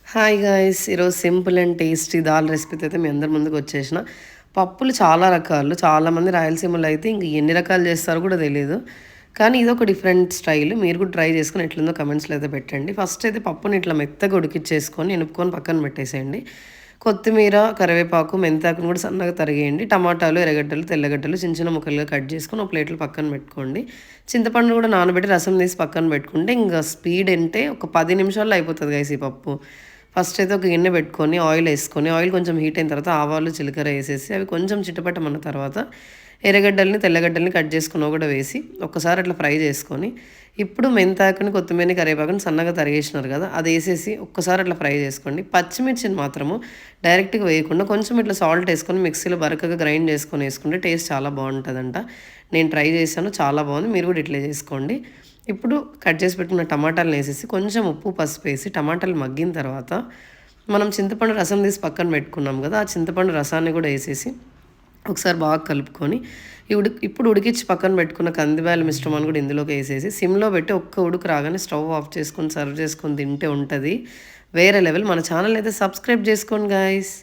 Hi guys! ఈరోజు simple and tasty dal రెసిపీతో అయితే మీ అందరి ముందుకు వచ్చేసిన. పప్పులు చాలా రకాలు. చాలామంది రాయలసీమలో అయితే ఇంక ఎన్ని రకాలు చేస్తారో కూడా తెలీదు. కానీ ఇదొక డిఫరెంట్ స్టైల్. మీరు కూడా ట్రై చేసుకొని ఎట్లుందో కమెంట్స్‌లో అయితే పెట్టండి. ఫస్ట్ అయితే పప్పుని ఇట్లా మెత్తగా ఉడికిచ్చేసుకొని, ఎనుపుకొని పక్కన పెట్టేసేయండి. కొత్తిమీర, కరివేపాకు, మెంతాకుని కూడా సన్నగా తరిగేయండి. టమాటాలు, ఎర్రగడ్డలు, తెల్లగడ్డలు చిన్న చిన్న ముక్కలుగా కట్ చేసుకొని ఒక ప్లేట్‌లో పక్కన పెట్టుకోండి. చింతపండు కూడా నానబెట్టి రసం తీసి పక్కన పెట్టుకుంటే ఇంక స్పీడ్ అంటే ఒక 10 నిమిషాల్లో అయిపోతది గైస్ ఈ పప్పు. ఫస్ట్ అయితే ఒక గిన్నె పెట్టుకొని ఆయిల్ వేసుకొని, ఆయిల్ కొంచెం హీట్ అయిన తర్వాత ఆవాలు, జీలకర్ర వేసేసి అవి కొంచెం చిటపటమన్న తర్వాత ఎర్రగడ్డల్ని, తెల్లగడ్డల్ని కట్ చేసుకున్నవి కూడా వేసి ఒక్కసారి అట్లా ఫ్రై చేసుకొని, ఇప్పుడు మెంతాకుని, కొత్తిమీరని, కరివేపాకుని సన్నగా తరిగేసినారు కదా, అది వేసేసి ఒక్కసారి అట్లా ఫ్రై చేసుకోండి. పచ్చిమిర్చిని మాత్రము డైరెక్ట్‌గా వేయకుండా కొంచెం ఇట్లా సాల్ట్ వేసుకొని మిక్సీలో బరకగా గ్రైండ్ చేసుకొని వేసుకుంటే టేస్ట్ చాలా బాగుంటుందంట. నేను ట్రై చేశాను, చాలా బాగుంది. మీరు కూడా ఇట్లే చేసుకోండి. ఇప్పుడు కట్ చేసి పెట్టుకున్న టమాటాలను వేసేసి కొంచెం ఉప్పు, పసుపు వేసి టమాటాలు మగ్గిన తర్వాత మనం చింతపండు రసం తీసి పక్కన పెట్టుకున్నాం కదా, ఆ చింతపండు రసాన్ని కూడా వేసేసి ఒకసారి బాగా కలుపుకొని ఇప్పుడు ఉడికించి పక్కన పెట్టుకున్న కందిబ్యాల మిశ్రమాన్ని కూడా ఇందులోకి వేసేసి సిమ్లో పెట్టి ఒక్క ఉడుకు రాగానే స్టవ్ ఆఫ్ చేసుకొని సర్వ్ చేసుకొని తింటే ఉంటుంది వేరే లెవెల్. మన ఛానల్ అయితే సబ్స్క్రైబ్ చేసుకోండి గాయస్.